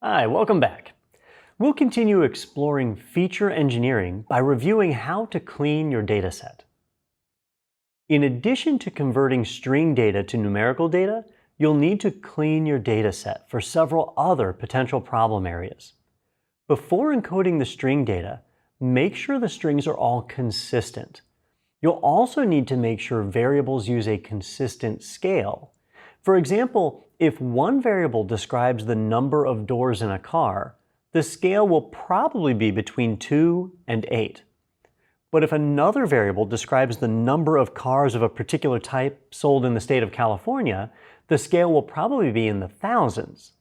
Hi, welcome back. We'll continue exploring feature engineering by reviewing how to clean your dataset. In addition to converting string data to numerical data, you'll need to clean your dataset for several other potential problem areas. Before encoding the string data, make sure the strings are all consistent. You'll also need to make sure variables use a consistent scale. For example, if one variable describes the number of doors in a car, the scale will probably be between 2 and 8. But if another variable describes the number of cars of a particular type sold in the state of California, the scale will probably be in the thousands.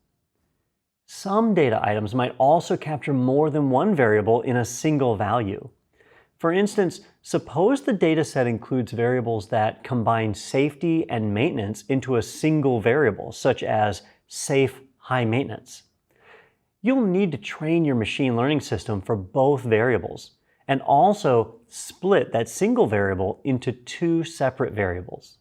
Some data items might also capture more than one variable in a single value. For instance, suppose the dataset includes variables that combine safety and maintenance into a single variable, such as safe high maintenance. You'll need to train your machine learning system for both variables, and also split that single variable into two separate variables.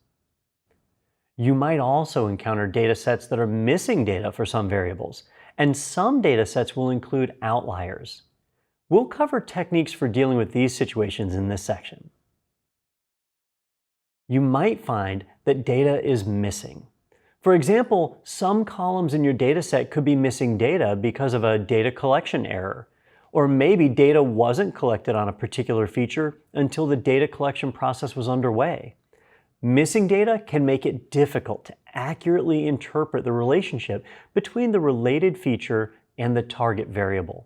You might also encounter datasets that are missing data for some variables, and some datasets will include outliers. We'll cover techniques for dealing with these situations in this section. You might find that data is missing. For example, some columns in your dataset could be missing data because of a data collection error, or maybe data wasn't collected on a particular feature until the data collection process was underway. Missing data can make it difficult to accurately interpret the relationship between the related feature and the target variable.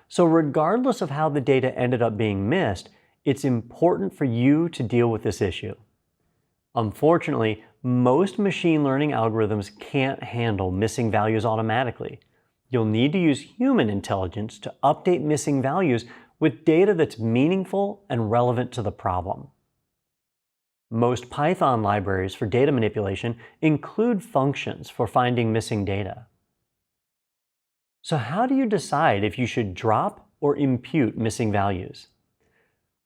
So regardless of how the data ended up being missed, it's important for you to deal with this issue. Unfortunately, most machine learning algorithms can't handle missing values automatically. You'll need to use human intelligence to update missing values with data that's meaningful and relevant to the problem. Most Python libraries for data manipulation include functions for finding missing data. So how do you decide if you should drop or impute missing values?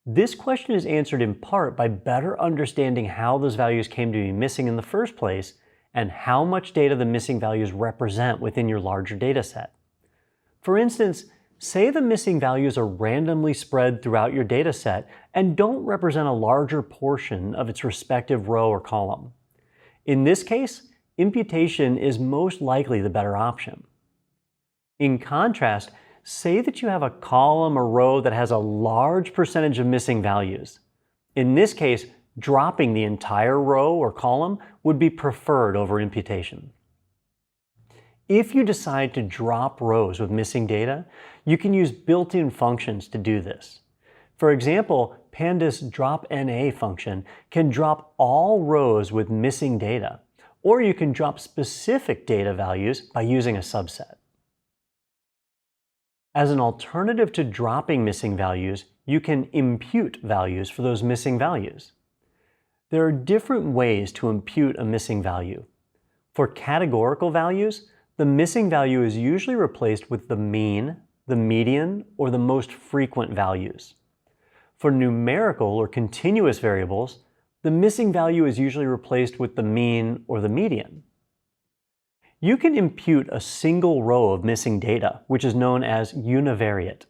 This question is answered in part by better understanding how those values came to be missing in the first place and how much data the missing values represent within your larger data set. For instance, say the missing values are randomly spread throughout your data set and don't represent a larger portion of its respective row or column. In this case, imputation is most likely the better option. In contrast, say that you have a column or row that has a large percentage of missing values. In this case, dropping the entire row or column would be preferred over imputation. If you decide to drop rows with missing data, you can use built-in functions to do this. For example, Pandas dropNA function can drop all rows with missing data, or you can drop specific data values by using a subset. As an alternative to dropping missing values, you can impute values for those missing values. There are different ways to impute a missing value. For categorical values, the missing value is usually replaced with the mean, the median, or the most frequent values. For numerical or continuous variables, the missing value is usually replaced with the mean or the median. You can impute a single row of missing data, which is known as univariate.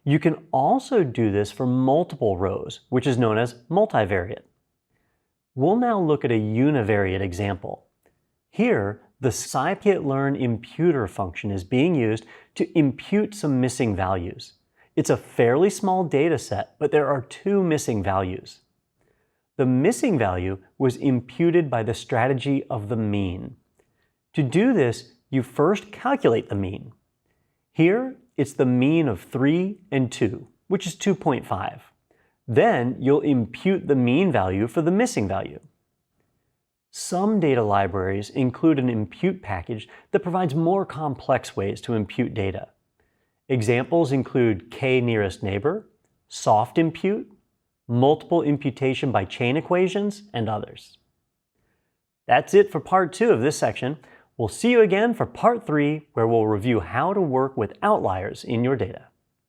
You can also do this for multiple rows, which is known as multivariate. We'll now look at a univariate example. Here, the scikit-learn imputer function is being used to impute some missing values. It's a fairly small data set, but there are two missing values. The missing value was imputed by the strategy of the mean. To do this, you first calculate the mean. Here, it's the mean of 3 and 2, which is 2.5. Then you'll impute the mean value for the missing value. Some data libraries include an impute package that provides more complex ways to impute data. Examples include k-nearest neighbor, soft impute, multiple imputation by chain equations, and others. That's it for part 2 of this section. We'll see you again for part 3, where we'll review how to work with outliers in your data.